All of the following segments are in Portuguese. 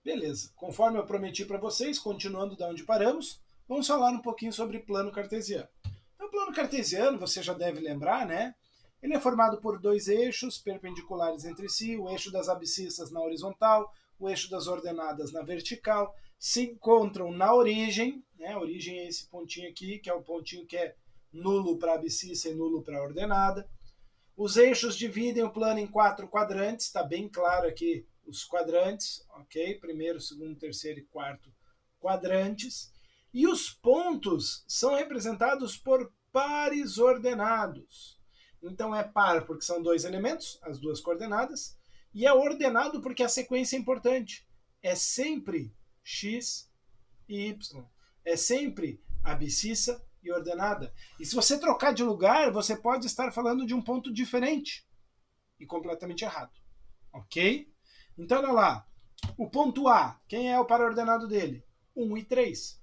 Beleza, conforme eu prometi para vocês, continuando da onde paramos, vamos falar um pouquinho sobre plano cartesiano. Então, o plano cartesiano, você já deve lembrar, né? Ele é formado por dois eixos perpendiculares entre si, o eixo das abscissas na horizontal, o eixo das ordenadas na vertical, se encontram na origem, né? A origem é esse pontinho aqui, que é o pontinho que é nulo para a abscissa e nulo para a ordenada. Os eixos dividem o plano em 4 quadrantes, está bem claro aqui os quadrantes, ok? Primeiro, segundo, terceiro e quarto quadrantes. E os pontos são representados por pares ordenados. Então é par porque são dois elementos, as duas coordenadas, e é ordenado porque a sequência é importante. É sempre x e y. É sempre abscissa e ordenada. E se você trocar de lugar, você pode estar falando de um ponto diferente e completamente errado. Ok? Então, olha lá. O ponto A, quem é o par ordenado dele? 1 e 3.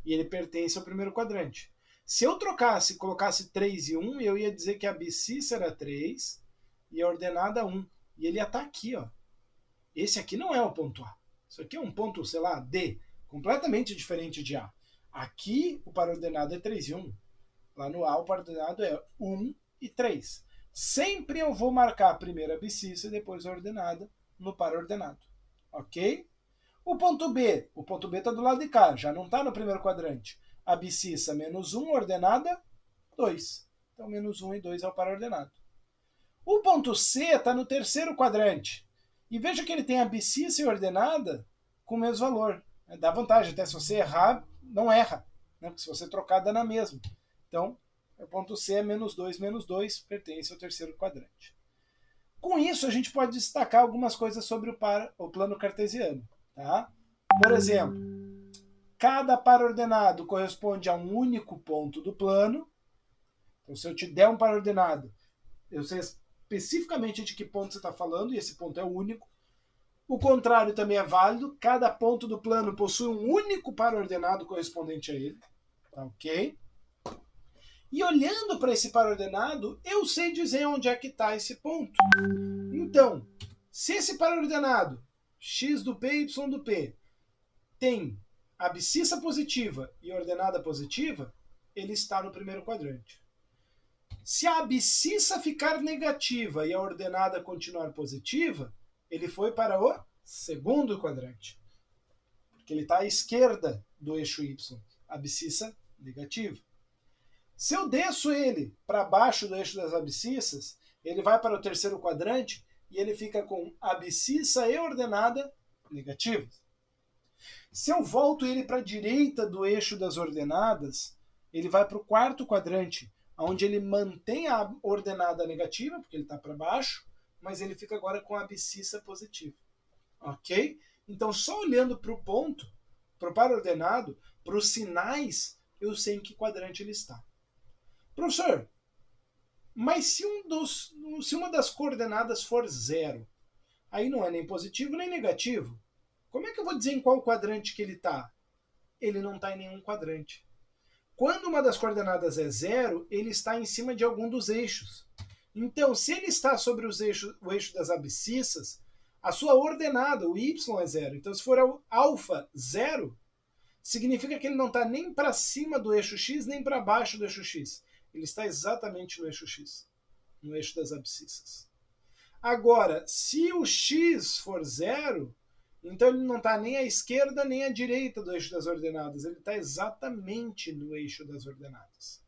E ele pertence ao primeiro quadrante. Se eu trocasse, colocasse 3 e 1, eu ia dizer que a abscissa era 3 e a ordenada 1. E ele ia estar aqui, ó. Esse aqui não é o ponto A. Isso aqui é um ponto, sei lá, D, completamente diferente de A. Aqui o par ordenado é 3 e 1. Lá no A o par ordenado é 1 e 3. Sempre eu vou marcar a primeira abscissa e depois a ordenada no par ordenado. Ok? O ponto B está do lado de cá, já não está no primeiro quadrante. Abscissa menos 1, ordenada 2. Então menos 1 e 2 é o par ordenado. O ponto C está no terceiro quadrante. E veja que ele tem abscissa e ordenada com o mesmo valor. Dá vantagem, até se você errar, não erra. Né? Porque se você trocar, dá na mesma. Então, o ponto C é menos 2, pertence ao terceiro quadrante. Com isso, a gente pode destacar algumas coisas sobre o plano cartesiano. Tá? Por exemplo, cada par ordenado corresponde a um único ponto do plano. Então, se eu te der um par ordenado, eu sei especificamente de que ponto você está falando, e esse ponto é único. O contrário também é válido. Cada ponto do plano possui um único par ordenado correspondente a ele. Tá, ok? E olhando para esse par ordenado, eu sei dizer onde é que está esse ponto. Então, se esse par ordenado, x do p, y do p, tem abscissa positiva e ordenada positiva, ele está no primeiro quadrante. Se a abscissa ficar negativa e a ordenada continuar positiva, ele foi para o segundo quadrante. Porque ele está à esquerda do eixo y. Abscissa negativa. Se eu desço ele para baixo do eixo das abscissas, ele vai para o terceiro quadrante e ele fica com abscissa e ordenada negativas. Se eu volto ele para a direita do eixo das ordenadas, ele vai para o quarto quadrante, onde ele mantém a ordenada negativa, porque ele está para baixo, mas ele fica agora com a abscissa positiva. Ok? Então, só olhando para o ponto, para o par ordenado, para os sinais, eu sei em que quadrante ele está. Professor, mas se uma das coordenadas for 0, aí não é nem positivo nem negativo. Como é que eu vou dizer em qual quadrante que ele está? Ele não está em nenhum quadrante. Quando uma das coordenadas é 0, ele está em cima de algum dos eixos. Então, se ele está sobre o eixo das abscissas, a sua ordenada, o y é 0. Então, se for alfa 0, significa que ele não está nem para cima do eixo x, nem para baixo do eixo x. Ele está exatamente no eixo x, no eixo das abscissas. Agora, se o x for 0, então ele não está nem à esquerda nem à direita do eixo das ordenadas. Ele está exatamente no eixo das ordenadas.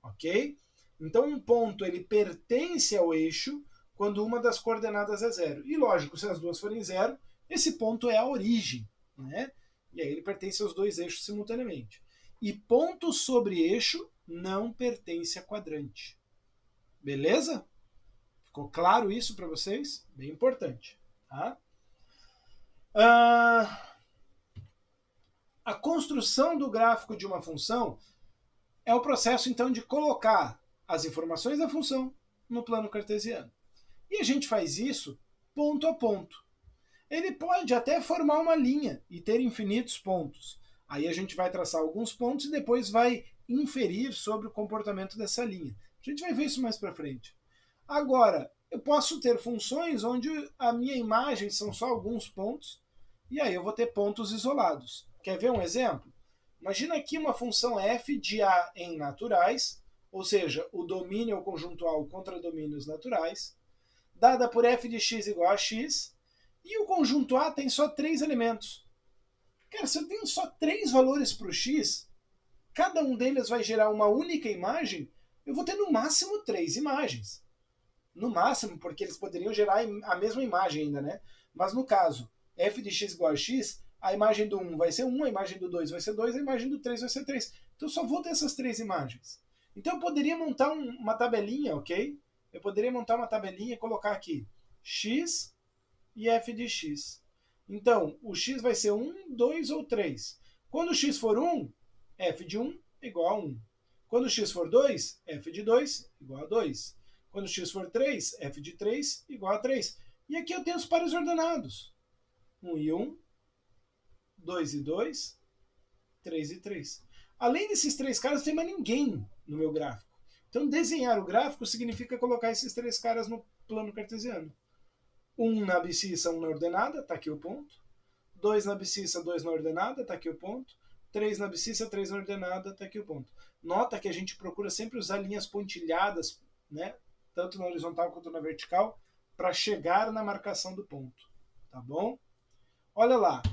Ok? Então um ponto ele pertence ao eixo quando uma das coordenadas é 0. E lógico, se as duas forem 0, esse ponto é a origem. Né? E aí ele pertence aos dois eixos simultaneamente. E ponto sobre eixo não pertence a quadrante. Beleza? Ficou claro isso para vocês? Bem importante. Tá? A construção do gráfico de uma função é o processo, então, de colocar as informações da função no plano cartesiano. E a gente faz isso ponto a ponto. Ele pode até formar uma linha e ter infinitos pontos. Aí a gente vai traçar alguns pontos e depois vai inferir sobre o comportamento dessa linha. A gente vai ver isso mais para frente. Agora, eu posso ter funções onde a minha imagem são só alguns pontos E aí eu vou ter pontos isolados. Quer ver um exemplo? Imagina aqui uma função f de A em naturais, ou seja, o domínio é o conjuntual contra domínios naturais, dada por f de x igual a x, e o conjunto A tem só 3 elementos. Cara, se eu tenho só 3 valores para o x, cada um deles vai gerar uma única imagem, eu vou ter no máximo 3 imagens. No máximo, porque eles poderiam gerar a mesma imagem ainda, né? Mas no caso, f de x igual a x, a imagem do 1 vai ser 1, a imagem do 2 vai ser 2, a imagem do 3 vai ser 3. Então eu só vou ter essas 3 imagens. Então eu poderia montar uma tabelinha, ok? Eu poderia montar uma tabelinha e colocar aqui x e f de x. Então, o x vai ser 1, 2 ou 3. Quando o x for 1, f de 1 igual a 1. Quando o x for 2, f de 2 igual a 2. Quando x for 3, f de 3 igual a 3. E aqui eu tenho os pares ordenados. 1 e 1, 2 e 2, 3 e 3. Além desses 3 caras, não tem mais ninguém no meu gráfico. Então, desenhar o gráfico significa colocar esses 3 caras no plano cartesiano. 1 na abscissa, 1 na ordenada, está aqui o ponto. 2 na abscissa, 2 na ordenada, está aqui o ponto. 3 na abscissa, 3 na ordenada, está aqui o ponto. Nota que a gente procura sempre usar linhas pontilhadas, né? Tanto na horizontal quanto na vertical, para chegar na marcação do ponto. Tá bom? Olha lá.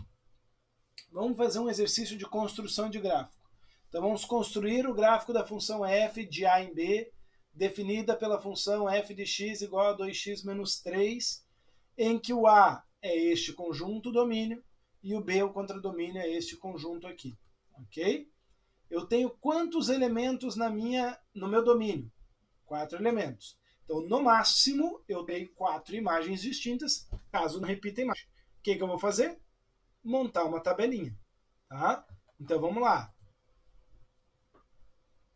Vamos fazer um exercício de construção de gráfico. Então vamos construir o gráfico da função f de a em b, definida pela função f de x igual a 2x menos 3, em que o a é este conjunto domínio e o b, o contradomínio, é este conjunto aqui. Ok? Eu tenho quantos elementos no meu domínio? 4 elementos. Então, no máximo, eu tenho 4 imagens distintas, caso não repita a imagem. O que eu vou fazer? Montar uma tabelinha. Tá? Então, vamos lá.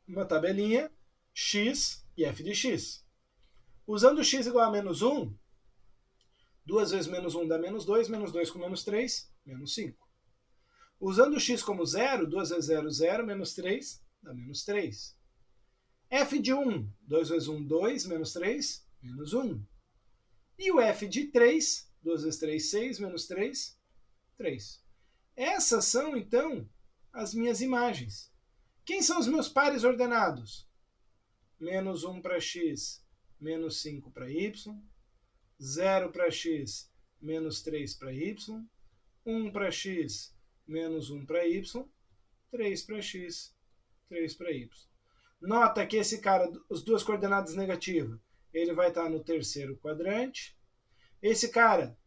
Uma tabelinha, x e f de x. Usando x igual a menos 1, 2 vezes menos 1 dá menos 2 com menos 3, menos 5. Usando x como 0, 2 vezes 0, 0, menos 3, dá menos 3. F de 1, 2 vezes 1, 2, menos 3, menos 1. E o f de 3, 2 vezes 3, 6, menos 3, 3. Essas são, então, as minhas imagens. Quem são os meus pares ordenados? Menos 1 para x, menos 5 para y, 0 para x, menos 3 para y, 1 para x, menos 1 para y, 3 para x, 3 para y. Nota que esse cara, as duas coordenadas negativas, ele vai estar no terceiro quadrante. Esse cara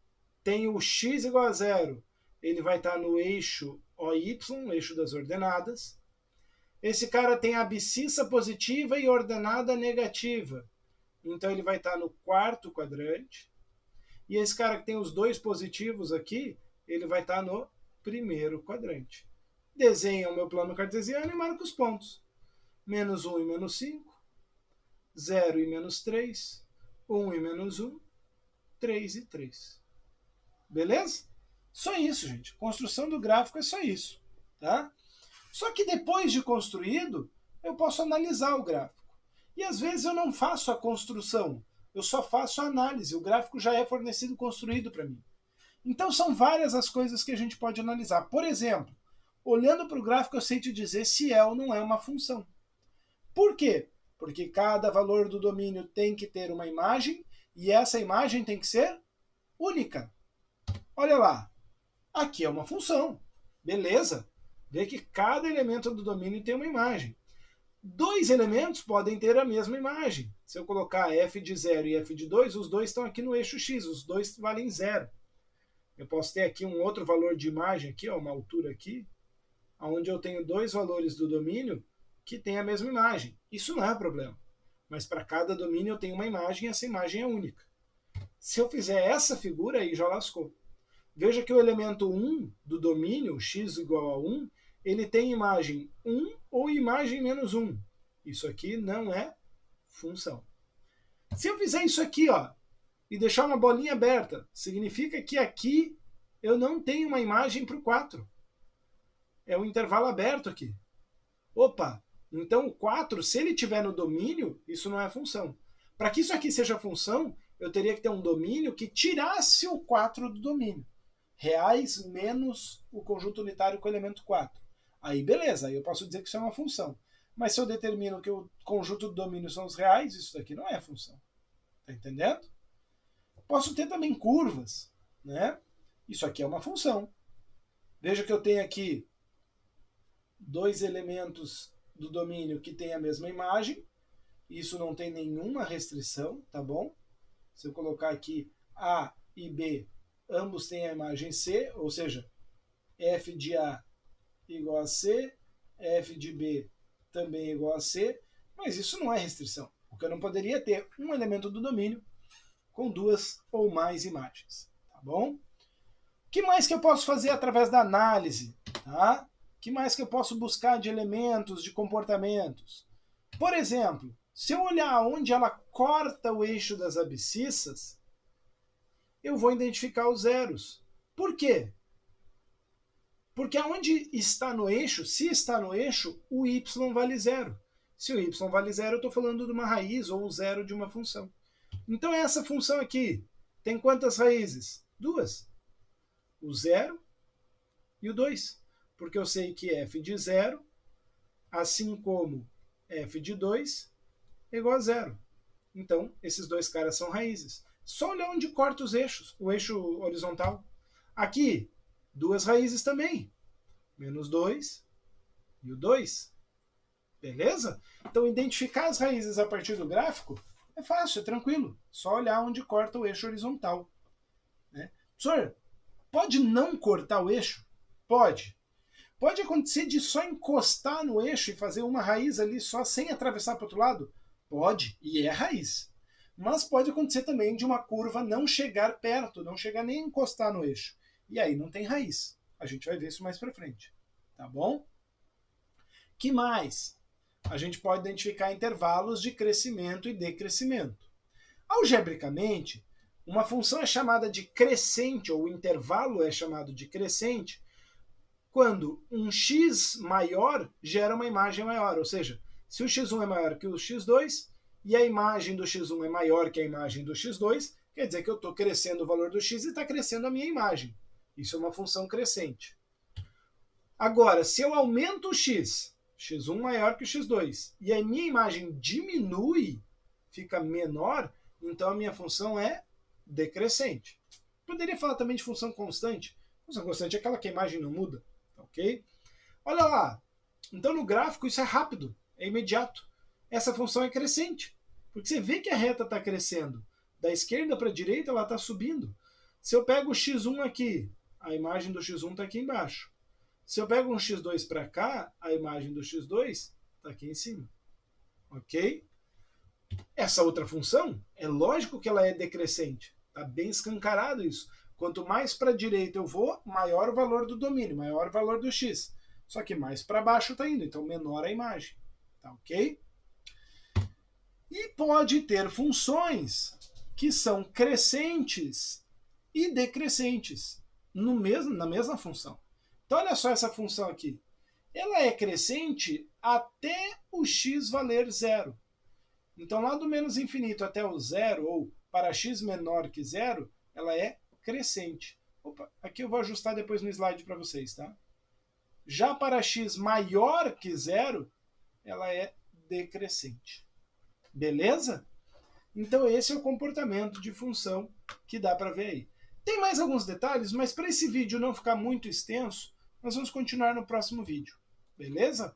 tem o x igual a 0, ele vai estar no eixo OY, eixo das ordenadas. Esse cara tem a abscissa positiva e ordenada negativa, então ele vai estar no quarto quadrante. E esse cara que tem os dois positivos aqui, ele vai estar no primeiro quadrante. Desenha o meu plano cartesiano e marca os pontos. Menos 1 e menos 5, 0 e menos 3, 1 e menos 1, 3 e 3. Beleza? Só isso, gente. Construção do gráfico é só isso. Tá? Só que depois de construído, eu posso analisar o gráfico. E às vezes eu não faço a construção, eu só faço a análise. O gráfico já é fornecido construído para mim. Então são várias as coisas que a gente pode analisar. Por exemplo, olhando para o gráfico eu sei te dizer se é ou não é uma função. Por quê? Porque cada valor do domínio tem que ter uma imagem e essa imagem tem que ser única. Olha lá, aqui é uma função. Beleza? Vê que cada elemento do domínio tem uma imagem. Dois elementos podem ter a mesma imagem. Se eu colocar f de 0 e f de 2, os dois estão aqui no eixo x, os dois valem 0. Eu posso ter aqui um outro valor de imagem, aqui, ó, uma altura aqui, onde eu tenho dois valores do domínio que têm a mesma imagem. Isso não é problema. Mas para cada domínio eu tenho uma imagem e essa imagem é única. Se eu fizer essa figura, aí já lascou. Veja que o elemento 1 do domínio, x igual a 1, ele tem imagem 1 ou imagem menos 1. Isso aqui não é função. Se eu fizer isso aqui, ó, e deixar uma bolinha aberta, significa que aqui eu não tenho uma imagem para o 4. É um intervalo aberto aqui. Opa, então o 4, se ele estiver no domínio, isso não é função. Para que isso aqui seja função, eu teria que ter um domínio que tirasse o 4 do domínio. reais menos o conjunto unitário com o elemento 4. Aí beleza, aí eu posso dizer que isso é uma função. Mas se eu determino que o conjunto do domínio são os reais, isso daqui não é função. Tá entendendo? Posso ter também curvas, né? Isso aqui é uma função. Veja que eu tenho aqui dois elementos do domínio que têm a mesma imagem. Isso não tem nenhuma restrição, tá bom? Se eu colocar aqui A e B, ambos têm a imagem C, ou seja, f de A igual a C, f de B também igual a C, mas isso não é restrição, porque eu não poderia ter um elemento do domínio com duas ou mais imagens, tá bom? O que mais que eu posso fazer através da análise? Tá? O que mais que eu posso buscar de elementos, de comportamentos? Por exemplo, se eu olhar onde ela corta o eixo das abscissas, eu vou identificar os zeros. Por quê? Porque aonde está no eixo, se está no eixo, o y vale zero. Se o y vale zero, eu estou falando de uma raiz ou um zero de uma função. Então essa função aqui tem quantas raízes? Duas. O 0 e o 2. Porque eu sei que f de 0, assim como f de 2, é igual a 0. Então, esses dois caras são raízes. Só olhar onde corta os eixos, o eixo horizontal. Aqui, duas raízes também. Menos 2 e o 2. Beleza? Então, identificar as raízes a partir do gráfico é fácil, é tranquilo. Só olhar onde corta o eixo horizontal. Né? Professor, pode não cortar o eixo? Pode. Pode acontecer de só encostar no eixo e fazer uma raiz ali só sem atravessar para o outro lado? Pode, e é raiz. Mas pode acontecer também de uma curva não chegar perto, não chegar nem a encostar no eixo. E aí não tem raiz. A gente vai ver isso mais para frente. Tá bom? Que mais? A gente pode identificar intervalos de crescimento e decrescimento. Algebricamente, uma função é chamada de crescente, ou o intervalo é chamado de crescente, quando um x maior gera uma imagem maior. Ou seja, se o x1 é maior que o x2 e a imagem do x1 é maior que a imagem do x2, quer dizer que eu estou crescendo o valor do x e está crescendo a minha imagem. Isso é uma função crescente. Agora, se eu aumento o x, x1 maior que o x2, e a minha imagem diminui, fica menor, então a minha função é decrescente. Poderia falar também de função constante. Função constante é aquela que a imagem não muda. Ok? Olha lá. Então no gráfico isso é rápido, é imediato. Essa função é crescente. Porque você vê que a reta está crescendo. Da esquerda para a direita ela está subindo. Se eu pego o x1 aqui, a imagem do x1 está aqui embaixo. Se eu pego um x2 para cá, a imagem do x2 está aqui em cima. Ok? Essa outra função, é lógico que ela é decrescente. Está bem escancarado isso. Quanto mais para a direita eu vou, maior o valor do domínio, maior o valor do x. Só que mais para baixo está indo, então menor a imagem. Tá ok? E pode ter funções que são crescentes e decrescentes na mesma função. Então olha só essa função aqui. Ela é crescente até o x valer zero. Então lá do menos infinito até o zero, ou para x menor que zero, ela é crescente. Opa, aqui eu vou ajustar depois no slide para vocês, tá? Já para x maior que zero, ela é decrescente. Beleza? Então esse é o comportamento de função que dá para ver aí. Tem mais alguns detalhes, mas para esse vídeo não ficar muito extenso, nós vamos continuar no próximo vídeo. Beleza?